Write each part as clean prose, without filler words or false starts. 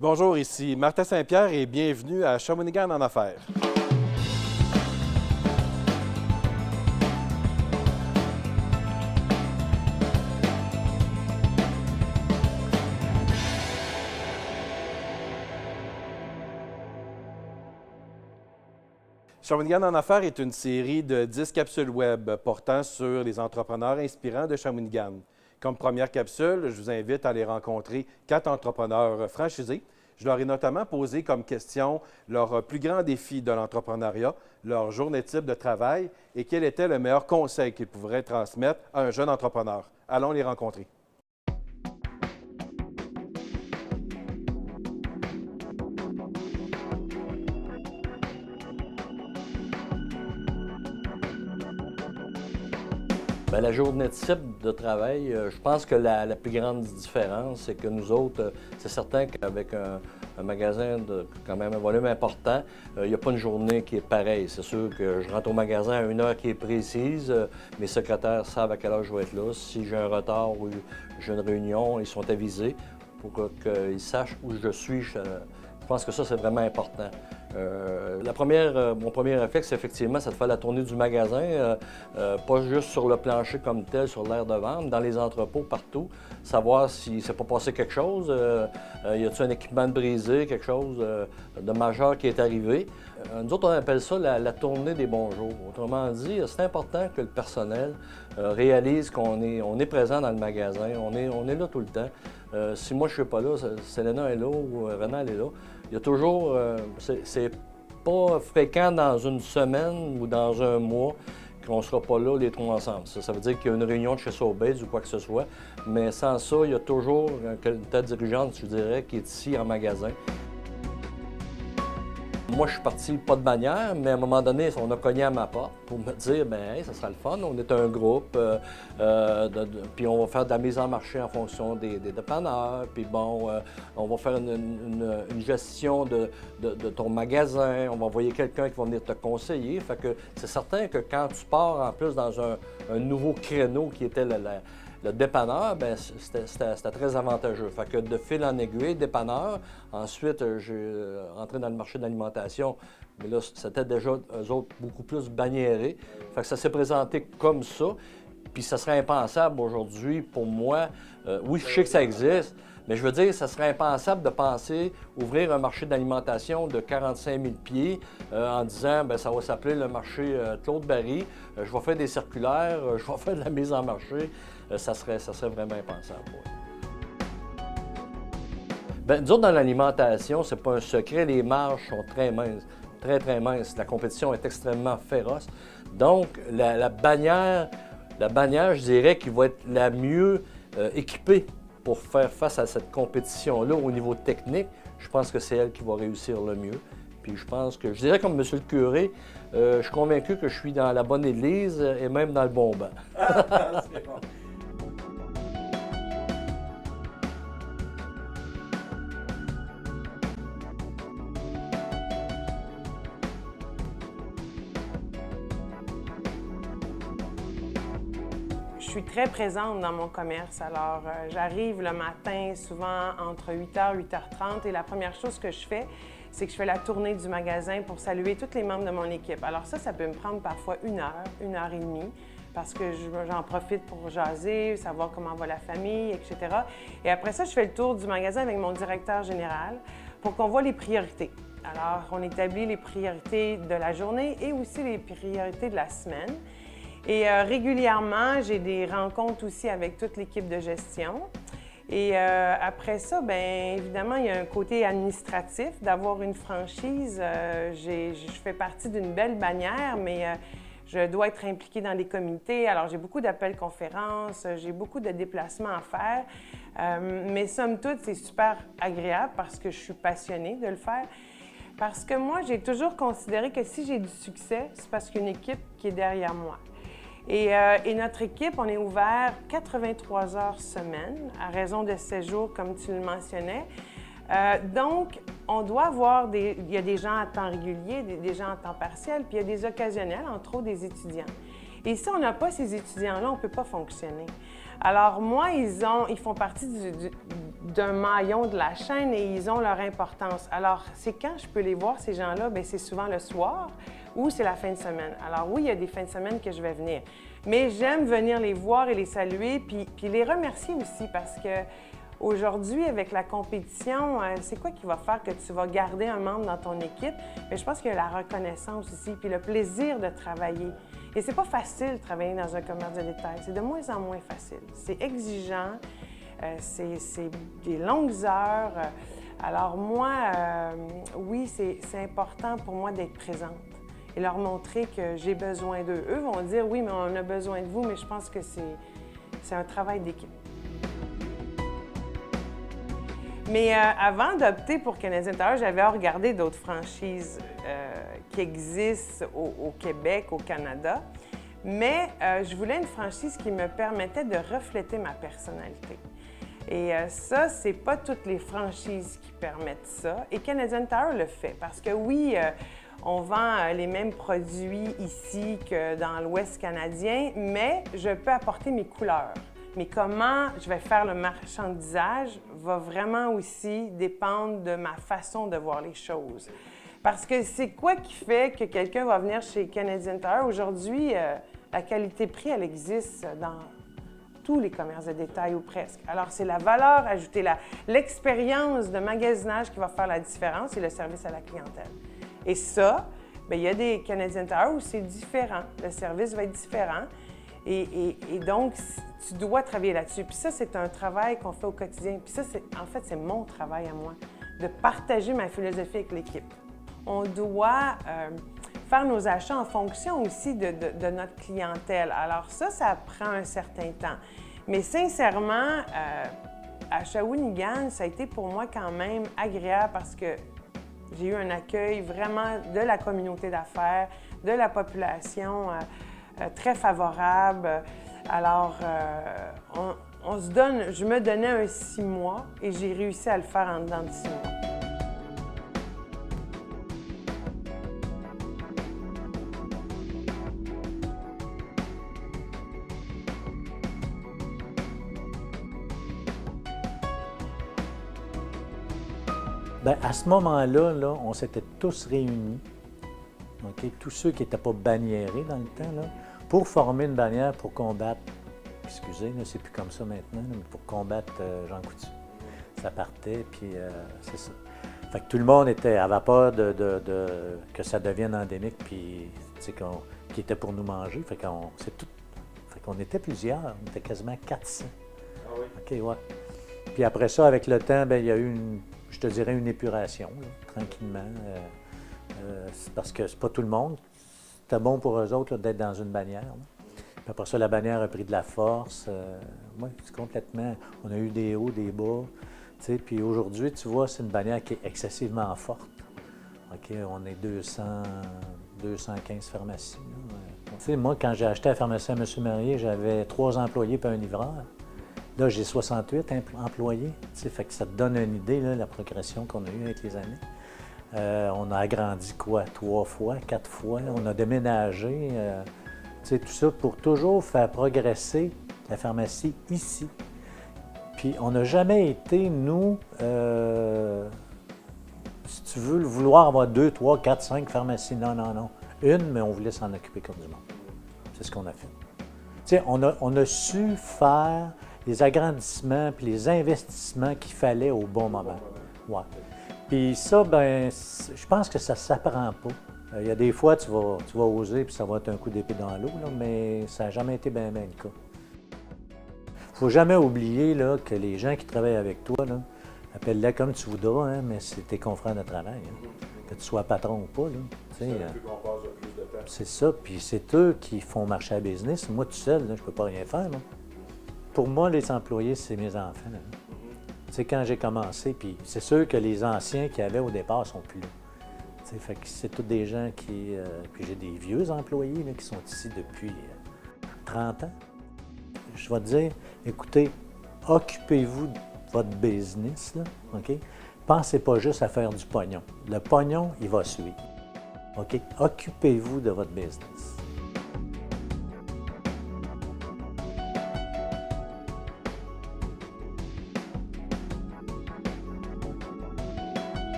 Bonjour, ici Martin Saint-Pierre et bienvenue à Shawinigan en affaires. Shawinigan en affaires est une série de 10 capsules web portant sur les entrepreneurs inspirants de Shawinigan. Comme première capsule, je vous invite à aller rencontrer 4 entrepreneurs franchisés. Je leur ai notamment posé comme question leur plus grand défi de l'entrepreneuriat, leur journée type de travail et quel était le meilleur conseil qu'ils pourraient transmettre à un jeune entrepreneur. Allons les rencontrer. Bien, la journée type de travail, je pense que la plus grande différence, c'est que nous autres, c'est certain qu'avec un magasin de quand même un volume important, il n'y a pas une journée qui est pareille. C'est sûr que je rentre au magasin à une heure qui est précise. Mes secrétaires savent à quelle heure je vais être là. Si j'ai un retard ou j'ai une réunion, ils sont avisés pour qu'ils sachent où je suis. Je pense que ça, c'est vraiment important. Mon premier réflexe, effectivement, c'est de faire la tournée du magasin, pas juste sur le plancher comme tel, sur l'aire de vente, dans les entrepôts, partout, savoir s'il ne s'est pas passé quelque chose, y a-t-il un équipement de brisé, quelque chose de majeur qui est arrivé. Nous autres, on appelle ça la tournée des bons jours. Autrement dit, c'est important que le personnel réalise qu'on est présent dans le magasin, on est là tout le temps. Si moi, je ne suis pas là, Selena est là ou Renan est là, il y a toujours, c'est pas fréquent dans une semaine ou dans un mois qu'on ne sera pas là les trois ensemble. Ça veut dire qu'il y a une réunion de chez Sobeys ou quoi que ce soit, mais sans ça, il y a toujours une tête dirigeante, je dirais, qui est ici en magasin. Moi, je suis parti pas de bannière, mais à un moment donné, on a cogné à ma porte pour me dire, bien, hey, ça sera le fun, on est un groupe, puis on va faire de la mise en marché en fonction des dépanneurs, puis bon, on va faire une gestion de ton magasin, on va envoyer quelqu'un qui va venir te conseiller. Fait que c'est certain que quand tu pars en plus dans un nouveau créneau qui était le dépanneur, bien, c'était très avantageux. Fait que de fil en aiguille, dépanneur. Ensuite, j'ai entré dans le marché de l'alimentation, mais là, c'était déjà, eux autres, beaucoup plus banniérés. Fait que ça s'est présenté comme ça. Puis ça serait impensable aujourd'hui pour moi. Oui, je sais que ça existe, mais je veux dire, ça serait impensable de penser ouvrir un marché d'alimentation de 45 000 pieds en disant, bien, ça va s'appeler le marché Claude Barry, je vais faire des circulaires, je vais faire de la mise en marché. Ça serait vraiment impensable. Ouais. Bien, nous autres, dans l'alimentation, c'est pas un secret, les marges sont très minces, très, très minces. La compétition est extrêmement féroce. Donc, la bannière, je dirais, qui va être la mieux équipée pour faire face à cette compétition-là au niveau technique, je pense que c'est elle qui va réussir le mieux. Puis je dirais comme M. le curé, je suis convaincu que je suis dans la bonne église et même dans le bon banc. C'est bon. Je suis très présente dans mon commerce. Alors, j'arrive le matin souvent entre 8h et 8h30 et la première chose que je fais, c'est que je fais la tournée du magasin pour saluer tous les membres de mon équipe. Alors ça peut me prendre parfois 1 heure et demie parce que j'en profite pour jaser, savoir comment va la famille, etc. Et après ça, je fais le tour du magasin avec mon directeur général pour qu'on voit les priorités. Alors, on établit les priorités de la journée et aussi les priorités de la semaine. Et régulièrement, j'ai des rencontres aussi avec toute l'équipe de gestion. Et après ça, bien évidemment, il y a un côté administratif d'avoir une franchise. Je fais partie d'une belle bannière, mais je dois être impliquée dans les comités. Alors, j'ai beaucoup d'appels conférences, j'ai beaucoup de déplacements à faire. Mais somme toute, c'est super agréable parce que je suis passionnée de le faire. Parce que moi, j'ai toujours considéré que si j'ai du succès, c'est parce qu'il y a une équipe qui est derrière moi. Et notre équipe, on est ouvert 83 heures semaine, à raison de 7 jours, comme tu le mentionnais. Donc, on doit avoir il y a des gens à temps régulier, des gens à temps partiel, puis il y a des occasionnels, entre autres des étudiants. Et si on n'a pas ces étudiants-là, on ne peut pas fonctionner. Alors moi, ils font partie d'un maillon de la chaîne et ils ont leur importance. Alors, c'est quand je peux les voir, ces gens-là? Bien, c'est souvent le soir ou c'est la fin de semaine. Alors oui, il y a des fins de semaine que je vais venir. Mais j'aime venir les voir et les saluer, puis les remercier aussi parce que aujourd'hui, avec la compétition, c'est quoi qui va faire que tu vas garder un membre dans ton équipe? Bien, je pense qu'il y a la reconnaissance aussi, puis le plaisir de travailler. Et c'est pas facile de travailler dans un commerce de détail. C'est de moins en moins facile. C'est exigeant. C'est des longues heures. Alors moi, oui, c'est important pour moi d'être présente et leur montrer que j'ai besoin d'eux. Eux vont dire, oui, mais on a besoin de vous, mais je pense que c'est un travail d'équipe. Mais avant d'opter pour Canadien Tire, j'avais regardé d'autres franchises qui existent au Québec, au Canada. Mais je voulais une franchise qui me permettait de refléter ma personnalité. Et ça, c'est pas toutes les franchises qui permettent ça. Et Canadien Tire le fait parce que oui, on vend les mêmes produits ici que dans l'Ouest canadien, mais je peux apporter mes couleurs. Mais comment je vais faire le marchandisage va vraiment aussi dépendre de ma façon de voir les choses. Parce que c'est quoi qui fait que quelqu'un va venir chez Canadien Tire? Aujourd'hui, la qualité-prix, elle existe dans tous les commerces de détail ou presque. Alors, c'est la valeur ajoutée, l'expérience de magasinage qui va faire la différence et le service à la clientèle. Et ça, bien, il y a des Canadien Tire où c'est différent. Le service va être différent. Et donc, tu dois travailler là-dessus. Puis ça, c'est un travail qu'on fait au quotidien. Puis ça, en fait, c'est mon travail à moi, de partager ma philosophie avec l'équipe. On doit faire nos achats en fonction aussi de notre clientèle. Alors ça prend un certain temps. Mais sincèrement, à Shawinigan, ça a été pour moi quand même agréable parce que j'ai eu un accueil vraiment de la communauté d'affaires, de la population très favorable. Alors, je me donnais un 6 mois et j'ai réussi à le faire en dedans de 6 mois. Bien, à ce moment-là, on s'était tous réunis, okay? Tous ceux qui n'étaient pas banniérés dans le temps, là, pour former une bannière pour combattre, excusez, c'est plus comme ça maintenant, mais pour combattre Jean Coutu. Ça partait, puis c'est ça. Fait que tout le monde avait peur que ça devienne endémique, puis qu'il était pour nous manger. Fait qu'on était plusieurs, on était quasiment 400. Ah oui? OK, ouais. Puis après ça, avec le temps, bien, il y a eu je te dirais une épuration, là, tranquillement. C'est parce que c'est pas tout le monde. C'était bon pour eux autres là, d'être dans une bannière. Là. Puis après ça, la bannière a pris de la force. Oui, c'est complètement. On a eu des hauts, des bas. Puis aujourd'hui, tu vois, c'est une bannière qui est excessivement forte. OK, on est 215 pharmacies. Moi, quand j'ai acheté la pharmacie à M. Marié, j'avais 3 employés et un livreur. Là, j'ai 68 employés. Fait que ça te donne une idée, là, la progression qu'on a eue avec les années. On a agrandi 3 fois, 4 fois. On a déménagé. Tout ça pour toujours faire progresser la pharmacie ici. Puis on n'a jamais été, nous, si tu veux, vouloir avoir 2, 3, 4, 5 pharmacies. Non, non, non. Une, mais on voulait s'en occuper comme du monde. C'est ce qu'on a fait. On a su faire les agrandissements puis les investissements qu'il fallait au bon moment. Ouais. Puis ça, ben, je pense que ça ne s'apprend pas. Il y a des fois, tu vas oser puis ça va être un coup d'épée dans l'eau, mais ça n'a jamais été bien le cas. Il ne faut jamais oublier là, que les gens qui travaillent avec toi, appelle-les comme tu voudras, hein, mais c'est tes confrères de travail. Hein. Que tu sois patron ou pas. C'est ça, puis c'est eux qui font marcher la business. Moi, tout seul, là, je ne peux pas rien faire. Là. Pour moi, les employés, c'est mes enfants. Quand j'ai commencé, puis c'est sûr que les anciens qu'il y avait au départ ne sont plus là. Fait que c'est tous des gens qui... puis j'ai des vieux employés là, qui sont ici depuis 30 ans. Je vais te dire, écoutez, occupez-vous de votre business, là, OK? Pensez pas juste à faire du pognon. Le pognon, il va suivre. OK? Occupez-vous de votre business.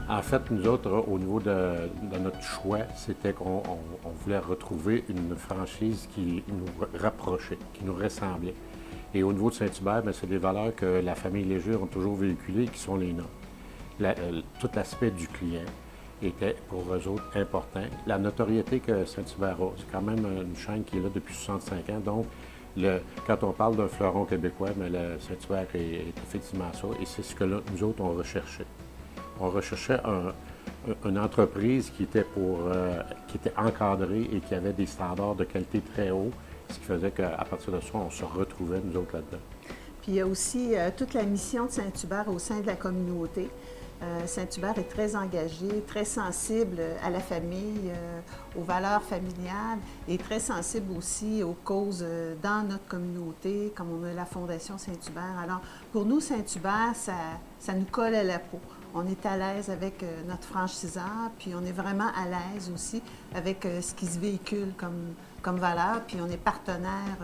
En fait, nous autres, au niveau de notre choix, c'était qu'on voulait retrouver une franchise qui nous rapprochait, qui nous ressemblait. Et au niveau de Saint-Hubert, bien, c'est des valeurs que la famille Léger ont toujours véhiculées et qui sont les nôtres. Tout l'aspect du client était pour eux autres important. La notoriété que Saint-Hubert a, c'est quand même une chaîne qui est là depuis 65 ans. Donc, quand on parle d'un fleuron québécois, bien, le Saint-Hubert est effectivement ça. Et c'est ce que nous autres, on recherchait. On recherchait une entreprise qui était encadrée et qui avait des standards de qualité très hauts, ce qui faisait qu'à partir de ça, on se retrouvait, nous autres, là-dedans. Puis il y a aussi toute la mission de Saint-Hubert au sein de la communauté. Saint-Hubert est très engagé, très sensible à la famille, aux valeurs familiales et très sensible aussi aux causes dans notre communauté, comme on a la Fondation Saint-Hubert. Alors, pour nous, Saint-Hubert, ça nous colle à la peau. On est à l'aise avec notre franchiseur, puis on est vraiment à l'aise aussi avec ce qui se véhicule comme valeur, puis on est partenaire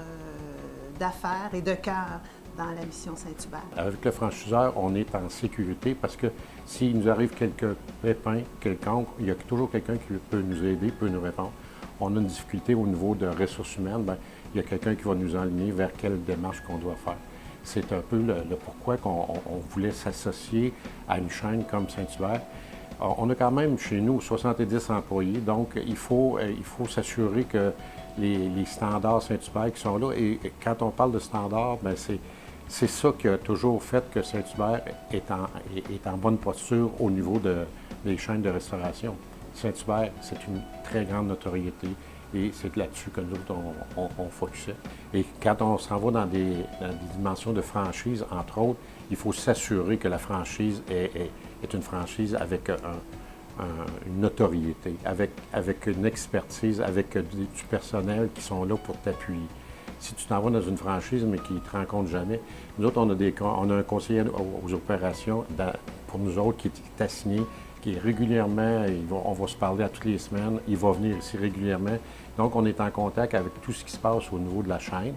d'affaires et de cœur dans la mission Saint-Hubert. Avec le franchiseur, on est en sécurité parce que s'il nous arrive quelques pépins quelconque, il y a toujours quelqu'un qui peut nous aider, peut nous répondre. On a une difficulté au niveau de ressources humaines, bien, il y a quelqu'un qui va nous enligner vers quelle démarche qu'on doit faire. C'est un peu le pourquoi qu'on voulait s'associer à une chaîne comme Saint-Hubert. On a quand même chez nous 70 employés, donc il faut s'assurer que les standards Saint-Hubert qui sont là, et quand on parle de standards, bien, c'est ça qui a toujours fait que Saint-Hubert est en bonne posture au niveau des chaînes de restauration. Saint-Hubert, c'est une très grande notoriété et c'est là-dessus que nous autres, on focusait. Et quand on s'en va dans des dimensions de franchise, entre autres, il faut s'assurer que la franchise est une franchise avec une notoriété, avec une expertise, avec du personnel qui sont là pour t'appuyer. Si tu t'en vas dans une franchise, mais qui ne te rencontre jamais, nous autres, on a un conseiller aux opérations pour nous autres qui est assigné, qui est régulièrement, on va se parler à toutes les semaines, il va venir ici régulièrement. Donc, on est en contact avec tout ce qui se passe au niveau de la chaîne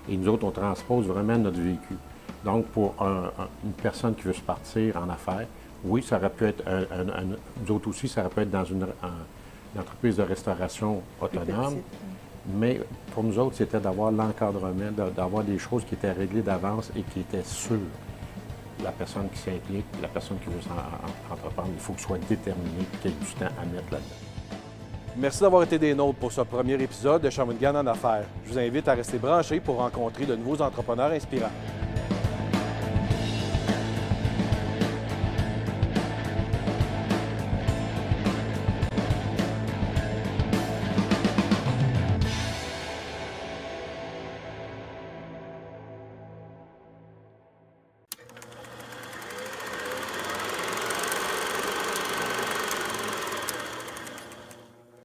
et nous autres, on transpose vraiment notre véhicule. Donc, pour une personne qui veut se partir en affaires, oui, ça aurait pu être, nous autres aussi, ça aurait pu être dans une entreprise de restauration autonome. Mais pour nous autres, c'était d'avoir l'encadrement, d'avoir des choses qui étaient réglées d'avance et qui étaient sûres. La personne qui s'implique, la personne qui veut entreprendre, il faut que ce soit déterminé et qu'il y ait du temps à mettre là-dedans. Merci d'avoir été des nôtres pour ce premier épisode de Shawinigan en affaires. Je vous invite à rester branchés pour rencontrer de nouveaux entrepreneurs inspirants.